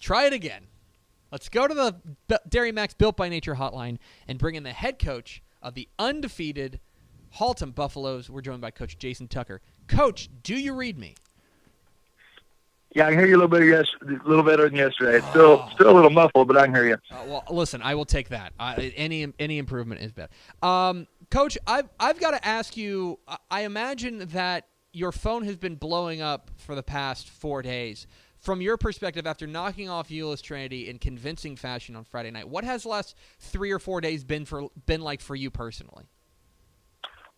try it again. Let's go to the Dairy Max Built by Nature hotline and bring in the head coach of the undefeated Halton Buffaloes. We're joined by Coach Jason Tucker. Coach, do you read me? Yeah, I can hear you a little better than yesterday. It's still a little muffled, but I can hear you. Well, listen, I will take that. Any improvement is better. Coach, I've got to ask you. I imagine that your phone has been blowing up for the past 4 days. From your perspective, after knocking off Euless Trinity in convincing fashion on Friday night, what has the last 3 or 4 days been like for you personally?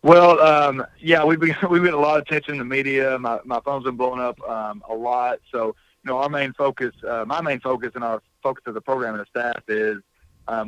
Well, yeah, we've been a lot of attention in the media. My phone's been blowing up a lot. So, our main focus, my main focus, and our focus of the program and the staff is,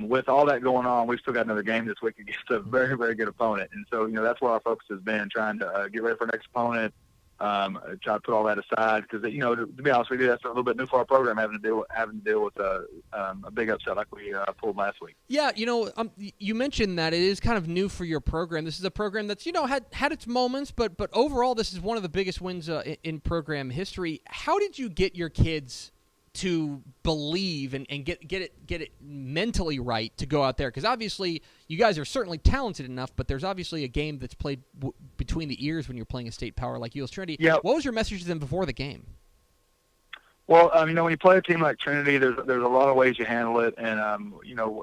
with all that going on, we've still got another game this week against a very, very good opponent. And so, that's where our focus has been, trying to get ready for our next opponent. Try to put all that aside because, to be honest with you, that's a little bit new for our program, having to deal with a big upset like we pulled last week. Yeah, you mentioned that it is kind of new for your program. This is a program that's had its moments, but overall, this is one of the biggest wins in program history. How did you get your kids to believe and get it mentally right to go out there? Because obviously you guys are certainly talented enough, but there's obviously a game that's played between the ears when you're playing a state power like Euless Trinity. Yep. What was your message to them before the game? Well, when you play a team like Trinity, there's a lot of ways you handle it, and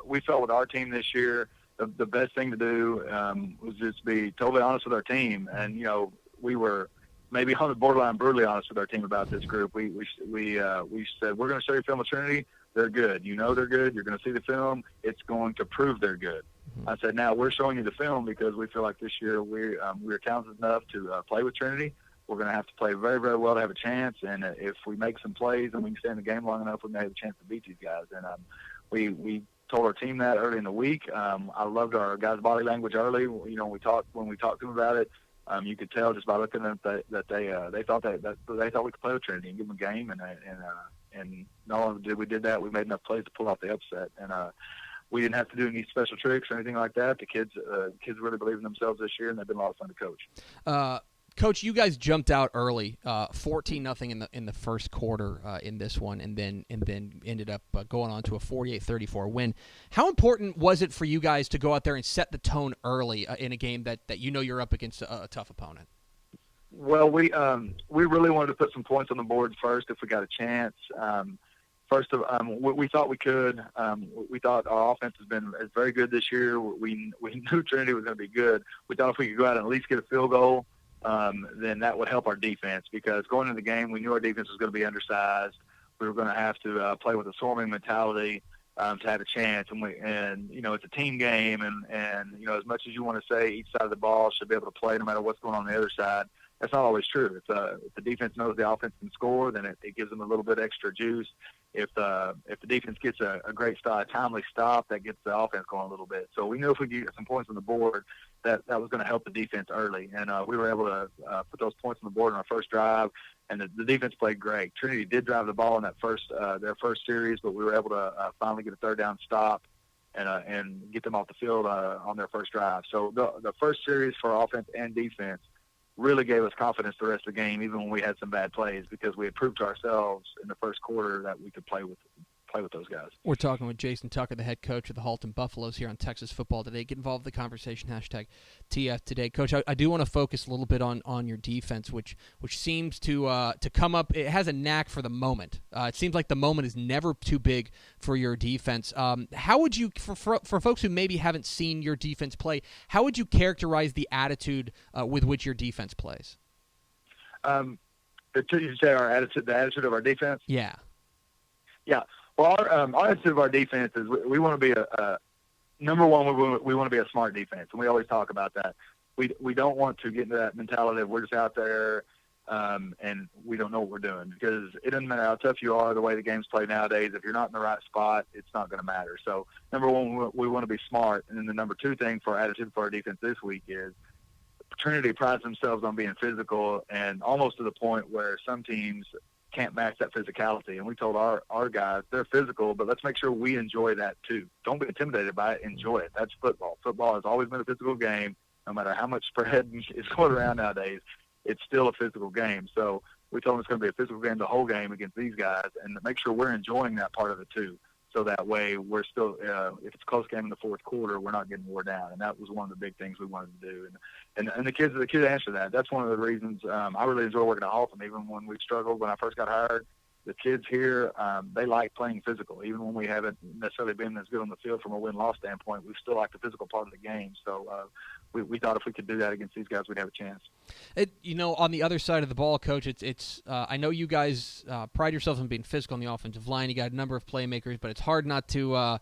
we felt with our team this year, the best thing to do was just be totally honest with our team, and we were maybe on the borderline brutally honest with our team about this group. We said, we're going to show you film of Trinity. They're good. They're good. You're going to see the film. It's going to prove they're good. Mm-hmm. I said, now we're showing you the film because we feel like this year we're talented enough to play with Trinity. We're going to have to play very, very well to have a chance. And if we make some plays and we can stay in the game long enough, we're going to have a chance to beat these guys. And we told our team that early in the week. I loved our guys' body language early. When we talked to them about it, you could tell just by looking at them that they thought we could play with Trinity and give them a game, and not only did we did that, we made enough plays to pull off the upset, and we didn't have to do any special tricks or anything like that. The kids really believe in themselves this year, and they've been a lot of fun to coach. Coach, you guys jumped out early, 14-0 in the first quarter in this one, and then ended up going on to a 48-34 win. How important was it for you guys to go out there and set the tone early in a game that you're up against a tough opponent? Well, we really wanted to put some points on the board first if we got a chance. We thought we could. We thought our offense is very good this year. We knew Trinity was going to be good. We thought if we could go out and at least get a field goal, then that would help our defense, because going into the game, we knew our defense was going to be undersized. We were going to have to play with a swarming mentality to have a chance. And it's a team game, and as much as you want to say each side of the ball should be able to play no matter what's going on the other side, that's not always true. If the defense knows the offense can score, then it gives them a little bit extra juice. If the defense gets a great stop, a timely stop, that gets the offense going a little bit. So we knew if we could get some points on the board, that was going to help the defense early. And we were able to put those points on the board in our first drive, and the defense played great. Trinity did drive the ball in that their first series, but we were able to finally get a third down stop and get them off the field on their first drive. So the first series for offense and defense really gave us confidence the rest of the game, even when we had some bad plays, because we had proved to ourselves in the first quarter that we could play with those guys. We're talking with Jason Tucker, the head coach of the Halton Buffaloes here on Texas Football Today. Get involved in the conversation, #TF Today. Coach, I do want to focus a little bit on your defense, which seems to come up. It has a knack for the moment. It seems like the moment is never too big for your defense. How would you, for folks who maybe haven't seen your defense play, how would you characterize the attitude with which your defense plays? You say our attitude, the attitude of our defense? Yeah. Yeah. Well, our attitude of our defense is we want to be number one. We want to be a smart defense, and we always talk about that. We don't want to get into that mentality of we're just out there and we don't know what we're doing, because it doesn't matter how tough you are. The way the game's played nowadays, if you're not in the right spot, it's not going to matter. So number one, we want to be smart, and then the number two thing for our attitude for our defense this week is Trinity prides themselves on being physical, and almost to the point where some teams can't match that physicality. And we told our guys, they're physical, but let's make sure we enjoy that too. Don't be intimidated by it. Enjoy it. That's football. Football has always been a physical game. No matter how much spread is going around nowadays, it's still a physical game. So we told them it's going to be a physical game the whole game against these guys, and to make sure we're enjoying that part of it too. So that way we're still, if it's a close game in the fourth quarter, we're not getting wore down. And that was one of the big things we wanted to do. And the kids answer that. That's one of the reasons I really enjoy working at Halton. Even when we struggled when I first got hired, the kids here, they like playing physical. Even when we haven't necessarily been as good on the field from a win-loss standpoint, we still like the physical part of the game. So we thought if we could do that against these guys, we'd have a chance. On the other side of the ball, Coach, it's I know you guys pride yourselves on being physical on the offensive line. You got a number of playmakers, but it's hard not to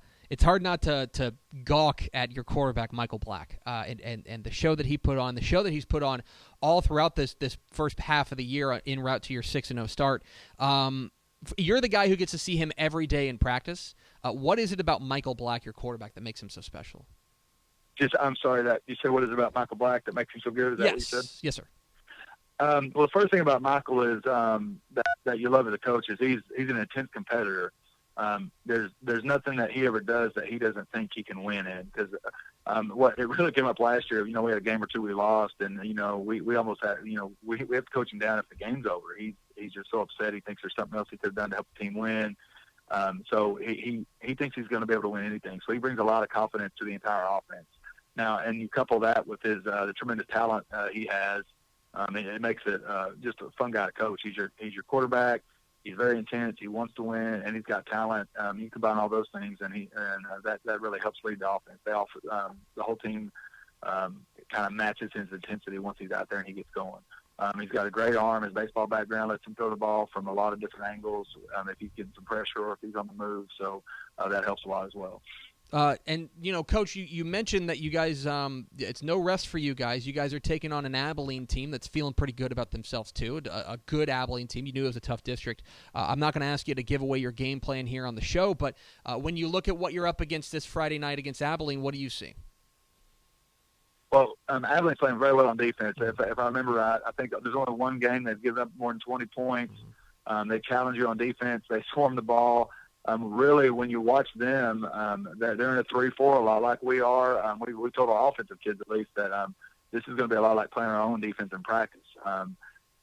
gawk at your quarterback, Michael Black, and the show that he put on, the show that he's put on all throughout this first half of the year en route to your 6-0 start. You're the guy who gets to see him every day in practice. What is it about Michael Black, your quarterback, that makes him so special? I'm sorry that you said, what is it about Michael Black that makes him so good? Is that what you said? Yes, sir. Well, the first thing about Michael is that you love as a coach is he's an intense competitor. There's nothing that he ever does that he doesn't think he can win in. Because what it really came up last year, we had a game or two we lost, and we almost had, we have to coach him down if the game's over. He's just so upset. He thinks there's something else he could have done to help the team win. So he thinks he's going to be able to win anything. So he brings a lot of confidence to the entire offense. Now, and you couple that with his the tremendous talent he has, it makes it just a fun guy to coach. He's your quarterback. He's very intense. He wants to win, and he's got talent. You combine all those things, and that really helps lead the offense. They all the whole team kind of matches his intensity once he's out there and he gets going. He's got a great arm. His baseball background lets him throw the ball from a lot of different angles if he's getting some pressure or if he's on the move. So that helps a lot as well. And, Coach, you mentioned that you guys, it's no rest for you guys. You guys are taking on an Abilene team that's feeling pretty good about themselves, too, a good Abilene team. You knew it was a tough district. I'm not going to ask you to give away your game plan here on the show, but when you look at what you're up against this Friday night against Abilene, what do you see? Well, Abilene's playing very well on defense. If I remember right, I think there's only one game they've given up more than 20 points. They challenge you on defense. They swarm the ball. Really, when you watch them, they're in a 3-4 a lot like we are. We told our offensive kids at least that this is going to be a lot like playing our own defense in practice.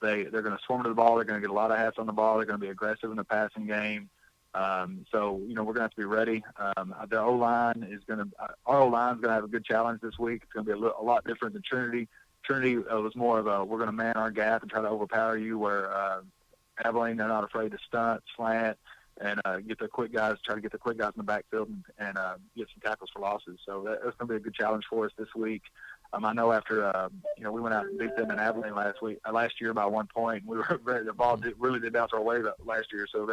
They're going to swarm to the ball. They're going to get a lot of hats on the ball. They're going to be aggressive in the passing game. So we're going to have to be ready. The O-line our O-line is going to have a good challenge this week. It's going to be a lot different than Trinity. Trinity was more of we're going to man our gap and try to overpower you, where Abilene, they're not afraid to stunt, slant, and try to get the quick guys in the backfield and get some tackles for losses. So that's going to be a good challenge for us this week. I know after we went out and beat them in Abilene last year by 1 point. The ball really did bounce our way last year. So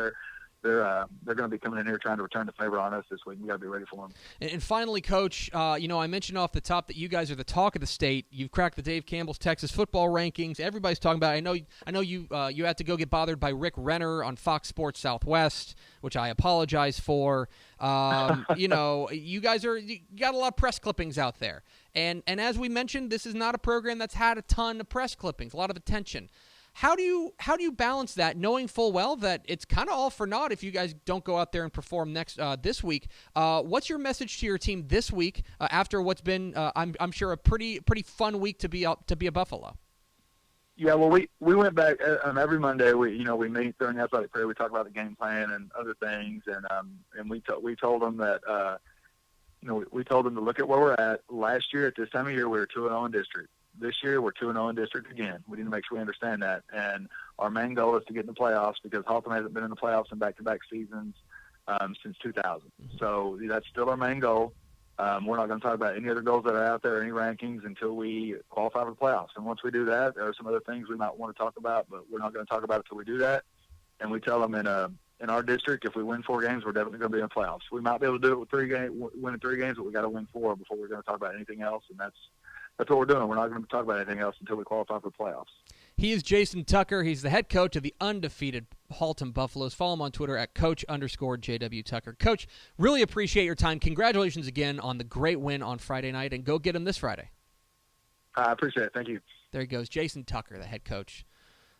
they're going to be coming in here trying to return the favor on us this week. We got to be ready for them. And finally, Coach, I mentioned off the top that you guys are the talk of the state. You've cracked the Dave Campbell's Texas football rankings. Everybody's talking about it. I know you had to go get bothered by Rick Renner on Fox Sports Southwest, which I apologize for. You guys you got a lot of press clippings out there. And as we mentioned, this is not a program that's had a ton of press clippings, a lot of attention. How do you balance that, knowing full well that it's kind of all for naught if you guys don't go out there and perform this week? What's your message to your team this week after what's been, I'm sure, a pretty fun week to be a Buffalo? Yeah, well, we went back every Monday. We meet during the athletic prayer. We talk about the game plan and other things, and we told them that we told them to look at where we're at. Last year at this time of year, we were 2-0 in district. This year, we're 2-0 in district again. We need to make sure we understand that. And our main goal is to get in the playoffs because Halton hasn't been in the playoffs in back-to-back seasons since 2000. Mm-hmm. So that's still our main goal. We're not going to talk about any other goals that are out there, any rankings, until we qualify for the playoffs. And once we do that, there are some other things we might want to talk about, but we're not going to talk about it until we do that. And we tell them in our district, if we win 4 games, we're definitely going to be in the playoffs. We might be able to do it with winning 3 games, but we got to win 4 before we're going to talk about anything else. And that's what we're doing. We're not going to talk about anything else until we qualify for the playoffs. He is Jason Tucker. He's the head coach of the undefeated Halton Buffaloes. Follow him on Twitter at Coach_JW Tucker. Coach, really appreciate your time. Congratulations again on the great win on Friday night, and go get him this Friday. I appreciate it. Thank you. There he goes, Jason Tucker, the head coach,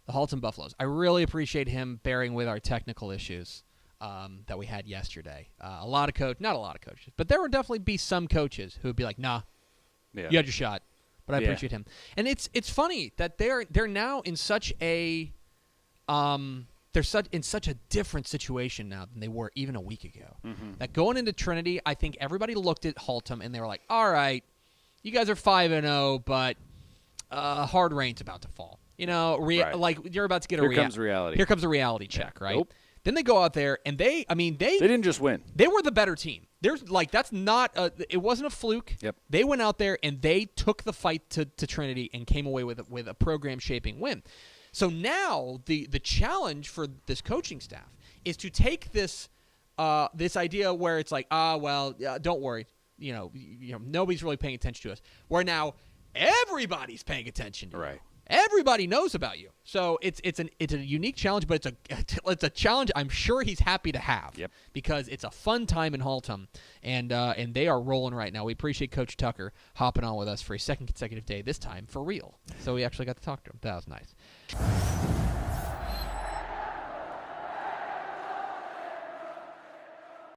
the Halton Buffaloes. I really appreciate him bearing with our technical issues that we had yesterday. Not a lot of coaches, but there would definitely be some coaches who would be like, nah, you had your shot. But I appreciate him. And it's funny that they're now in such a they're in such a different situation now than they were even a week ago. Mm-hmm. That going into Trinity, I think everybody looked at Halton and they were like, all right, you guys are 5-0, but hard rain's about to fall. Right. Like you're about to get Here comes reality. Here comes a reality check, right? Nope. Then they go out there and they didn't just win. They were the better team. That's not it wasn't a fluke. Yep. They went out there and they took the fight to Trinity and came away with a program shaping win. So now the challenge for this coaching staff is to take this idea where it's like, don't worry, nobody's really paying attention to us. Where now everybody's paying attention to you. Right. Everybody knows about you. So it's a unique challenge, but it's a challenge I'm sure he's happy to have. Yep. Because it's a fun time in Halton, and they are rolling right now. We appreciate Coach Tucker hopping on with us for a second consecutive day, this time for real. So we actually got to talk to him. That was nice.